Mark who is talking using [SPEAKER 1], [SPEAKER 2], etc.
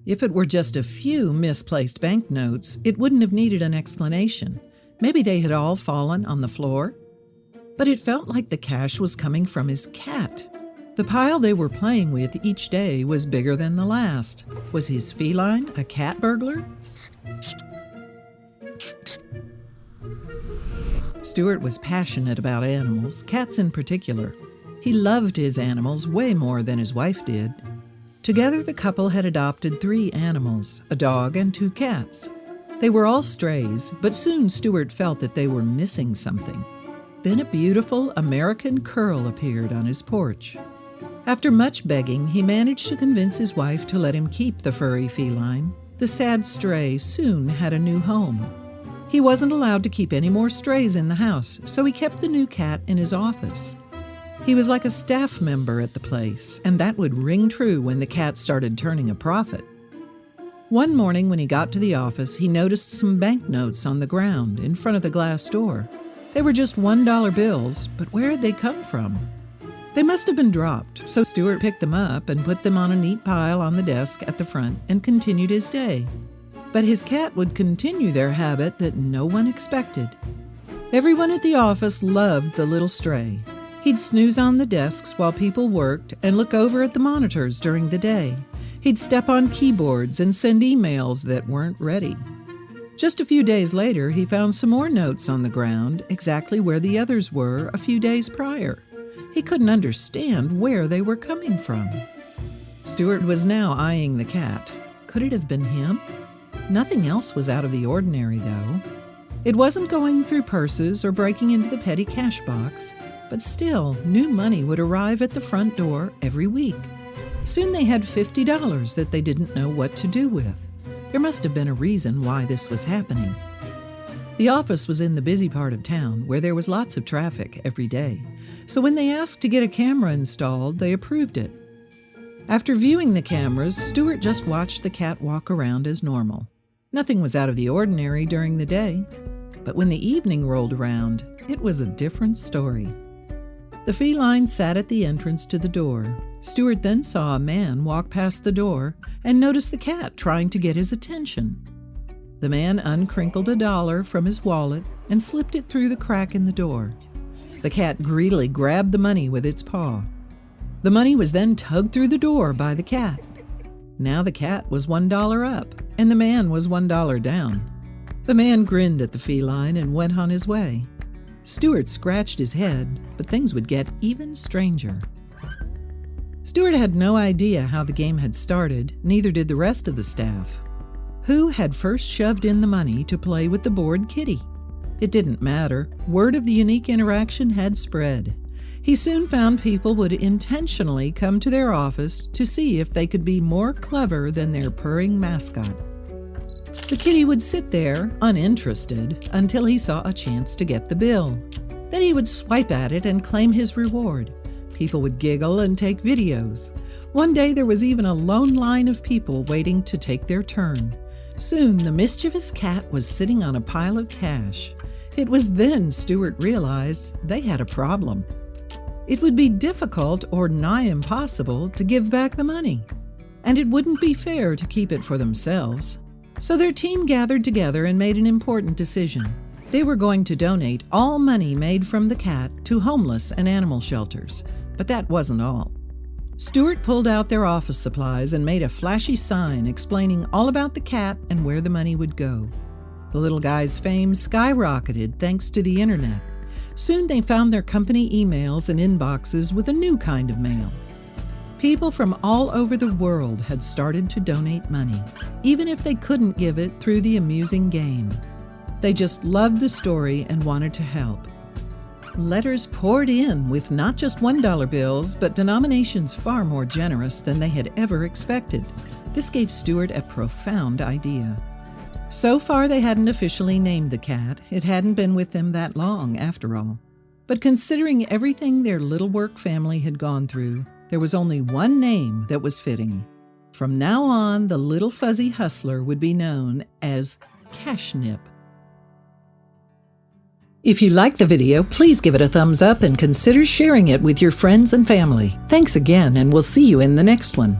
[SPEAKER 1] If it were just a few misplaced banknotes, it wouldn't have needed an explanation. Maybe they had all fallen on the floor. But it felt like the cash was coming from his cat. The pile they were playing with each day was bigger than the last. Was his feline a cat burglar? Stuart was passionate about animals, cats in particular. He loved his animals way more than his wife did. Together, the couple had adopted 3 animals, a dog and 2 cats. They were all strays, but soon Stuart felt that they were missing something. Then a beautiful American curl appeared on his porch. After much begging, he managed to convince his wife to let him keep the furry feline. The sad stray soon had a new home. He wasn't allowed to keep any more strays in the house, so he kept the new cat in his office. He was like a staff member at the place, and that would ring true when the cat started turning a profit. One morning when he got to the office, he noticed some banknotes on the ground in front of the glass door. They were just $1 bills, but where had they come from? They must have been dropped, so Stuart picked them up and put them on a neat pile on the desk at the front and continued his day. But his cat would continue their habit that no one expected. Everyone at the office loved the little stray. He'd snooze on the desks while people worked and look over at the monitors during the day. He'd step on keyboards and send emails that weren't ready. Just a few days later, he found some more notes on the ground, exactly where the others were a few days prior. He couldn't understand where they were coming from. Stuart was now eyeing the cat. Could it have been him? Nothing else was out of the ordinary, though. It wasn't going through purses or breaking into the petty cash box, but still, new money would arrive at the front door every week. Soon they had $50 that they didn't know what to do with. There must have been a reason why this was happening. The office was in the busy part of town where there was lots of traffic every day, so when they asked to get a camera installed, they approved it. After viewing the cameras, Stuart just watched the cat walk around as normal. Nothing was out of the ordinary during the day, but when the evening rolled around, it was a different story. The feline sat at the entrance to the door. Stuart then saw a man walk past the door and noticed the cat trying to get his attention. The man uncrinkled $1 from his wallet and slipped it through the crack in the door. The cat greedily grabbed the money with its paw. The money was then tugged through the door by the cat. Now the cat was $1 up, and the man was $1 down. The man grinned at the feline and went on his way. Stuart scratched his head, but things would get even stranger. Stuart had no idea how the game had started, neither did the rest of the staff. Who had first shoved in the money to play with the bored kitty? It didn't matter. Word of the unique interaction had spread. He soon found people would intentionally come to their office to see if they could be more clever than their purring mascot. The kitty would sit there, uninterested, until he saw a chance to get the bill. Then he would swipe at it and claim his reward. People would giggle and take videos. One day there was even a lone line of people waiting to take their turn. Soon the mischievous cat was sitting on a pile of cash. It was then Stuart realized they had a problem. It would be difficult or nigh impossible to give back the money, and it wouldn't be fair to keep it for themselves. So their team gathered together and made an important decision. They were going to donate all money made from the cat to homeless and animal shelters, but that wasn't all. Stuart pulled out their office supplies and made a flashy sign explaining all about the cat and where the money would go. The little guy's fame skyrocketed thanks to the internet. Soon they found their company emails and inboxes with a new kind of mail. People from all over the world had started to donate money, even if they couldn't give it through the amusing game. They just loved the story and wanted to help. Letters poured in with not just $1 bills, but denominations far more generous than they had ever expected. This gave Stuart a profound idea. So far, they hadn't officially named the cat. It hadn't been with them that long, after all. But considering everything their little work family had gone through, there was only one name that was fitting. From now on, the little fuzzy hustler would be known as Cashnip. If you liked the video, please give it a thumbs up and consider sharing it with your friends and family. Thanks again, and we'll see you in the next one.